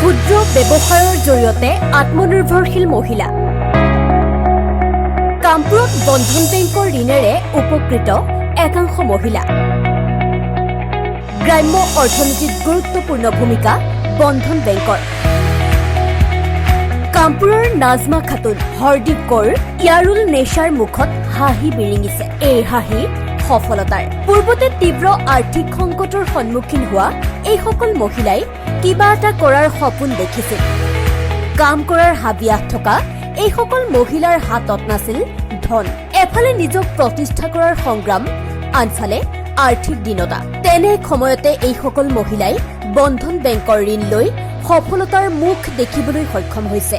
ক্ষুদ্ৰ ব্যৱসায়ৰ জৰিয়তে আত্মনিৰ্ভৰশীল মহিলা কামপুৰত বন্ধন বেংকৰ ঋণেৰে উপকৃত একাংশ মহিলা গ্ৰাম্য অৰ্থনীতিত গুৰুত্বপূৰ্ণ ভূমিকা বন্ধন বেংকৰ কামপুৰৰ নাজমা খাতুন হৰদীপ কৌৰ ইয়াৰুল নেছাৰ মুখত হাঁহি বিৰিঙিছে এই হাঁহি সফলতাৰ পূৰ্বতে তীব্ৰ আৰ্থিক সংকটৰ সন্মুখীন হোৱা এই সকল মহিলাই কিবা এটা কৰাৰ সপোন দেখিছিল কাম কৰাৰ হাবিয়াস থকা এই সকল মহিলাৰ হাতত নাছিল ধন এফালে নিজক প্ৰতিষ্ঠা কৰাৰ সংগ্ৰাম আনফালে আৰ্থিক দিনতা তেনে সময়তে এই সকল মহিলাই বন্ধন বেংকৰ ঋণ লৈ সফলতাৰ মুখ দেখিবলৈ সক্ষম হৈছে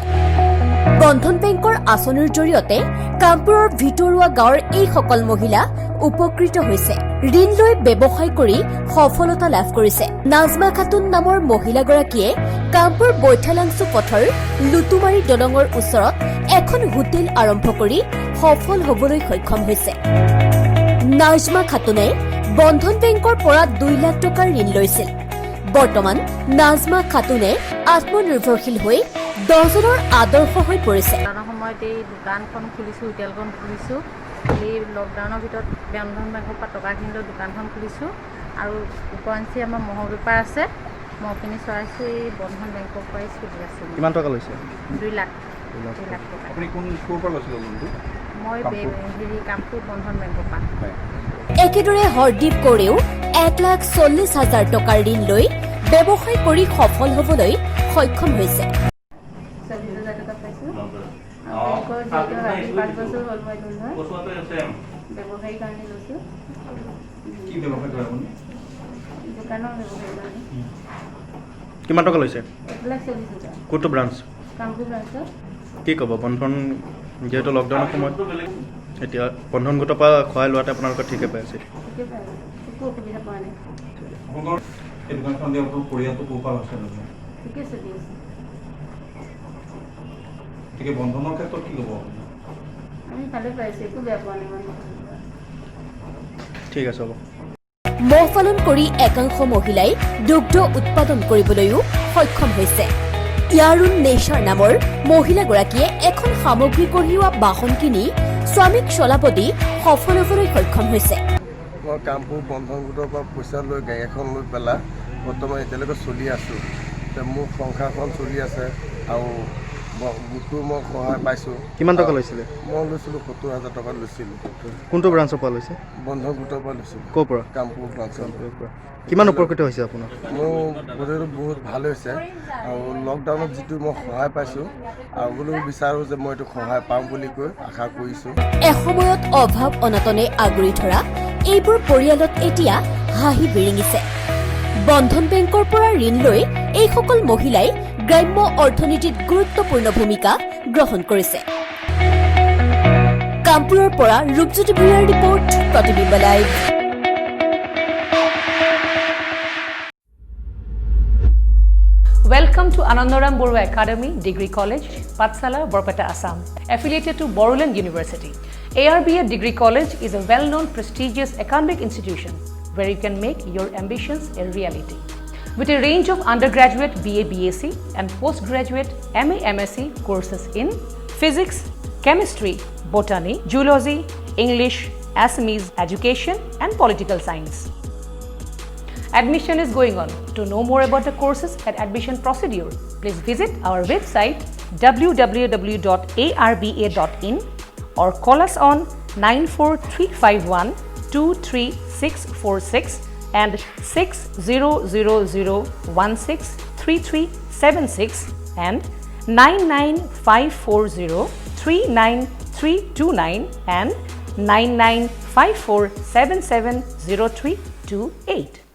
বন্ধন বেংকৰ আঁচনিৰ জৰিয়তে কামপুৰৰ ভিতৰুৱা গাঁৱৰ এই সকল মহিলা উপকৃত হৈছে ঋণ লৈ ব্যৱসায় কৰি সফলতা লাভ কৰিছে নাজমা খাতুন নামৰ মহিলাগৰাকীয়ে কামপুৰ বৈঠালাংচু পথৰ লুটুমাৰী দলঙৰ ওচৰত এখন হোটেল আৰম্ভ কৰি সফল হ'বলৈ সক্ষম হৈছে নাজমা খাতুনে বন্ধন বেংকৰ পৰা 2 লাখ টকাৰ ঋণ লৈছিল বৰ্তমান নাজমা খাতুনে আত্মনিৰ্ভৰশীল হৈ 10 জনৰ আদৰ্শ হৈ পৰিছে সময়তে দোকানখন খুলিছোঁ হোটেলখন খুলিছোঁ এই লকডাউনৰ ভিতৰত বন্ধন বেংকৰ পৰা টকাখিনি লৈ দোকানখন খুলিছোঁ আৰু উপৰঞ্চি আমাৰ মহৰ বেপাৰ আছে মহখিনি চৰাইছোঁ এই বন্ধন বেংকৰ পৰাই চলি আছে কিমান টকা লৈছে 2 লাখ টকা আপুনি কোন ক'ৰ পৰা লৈছিল লোনটো মই কামপুৰ বন্ধন বেংকৰ পৰা একেদৰে হৰদীপ কৌৰেও 1,40,000 টকাৰ ঋণ লৈ ব্যৱসায় কৰি সফল হ'বলৈ সক্ষম হৈছে কিমান টকা লৈছে কোনটো ব্ৰাঞ্চ কি ক'ব বন্ধন যেহেতু লকডাউনৰ সময়ত এতিয়া বন্ধন গোটৰ পৰা সহায় লোৱাতে আপোনালোকে ঠিকে পাই আছে বন্ধনৰ ক্ষেত্ৰত কি ক'ব ঠিক আছে হ'ব মহ পালন কৰি একাংশ মহিলাই দুগ্ধ উৎপাদন কৰিবলৈও সক্ষম হৈছে ইয়াৰুল নেছাৰ নামৰ মহিলাগৰাকীয়ে এখন সামগ্ৰী কঢ়িওৱা বাহন কিনি স্বামীক চলাব দি সফল হ'বলৈ সক্ষম হৈছে মই কামপুৰ বন্ধন গোটৰ পৰা পইচা লৈ গাড়ী এখন লৈ পেলাই বৰ্তমান এতিয়ালৈকে চলি আছোঁ মোৰ সংসাৰখন চলি আছে আৰু গোটটো মই সহায় পাইছোঁ কিমান টকা লৈছিলে মই লৈছিলোঁ 70,000 টকা লৈছিলোঁ কোনটো ব্ৰাঞ্চৰ পৰা লৈছে বন্ধন গোটৰ পৰা লৈছিলোঁ ক'ৰ পৰা কামপুৰ ব্ৰাঞ্চৰ পৰা কিমান উপকৃত হৈছে আপোনাৰ মোৰ গোটেইটো বহুত ভাল হৈছে আৰু লকডাউনত যিটো মই সহায় পাইছোঁ আগলৈও বিচাৰোঁ যে মই এইটো সহায় পাম বুলি কৈ আশা কৰিছোঁ এসময়ত অভাৱ অনাটনে আগুৰি ধৰা এইবোৰ পৰিয়ালত এতিয়া হাঁহি বিৰিঙিছে বন্ধন বেংকৰ পৰা ঋণ লৈ এই সকল মহিলাই গ্ৰাম্য অৰ্থনীতিত গুৰুত্বপূৰ্ণ ভূমিকা গ্ৰহণ কৰিছে কামপুৰৰ পৰা ৰূপজ্যোতি ভূঞাৰ ৰিপৰ্ট প্ৰতিবিম্ব live Welcome to Anandaram Borua Academy Degree College, Patsala, Borpeta, Assam, affiliated to Boruland University. ARBA Degree College is a well-known prestigious academic institution where you can make your ambitions a reality. With a range of undergraduate BA, BSc and postgraduate MA, MSc courses in physics, chemistry, botany, zoology, English, Assamese, education and political science. Admission is going on. To know more about the courses and admission procedure, please visit our website www.arba.in or call us on 94351 23646 and 6000163376 and 99540 39329 and 9954770328.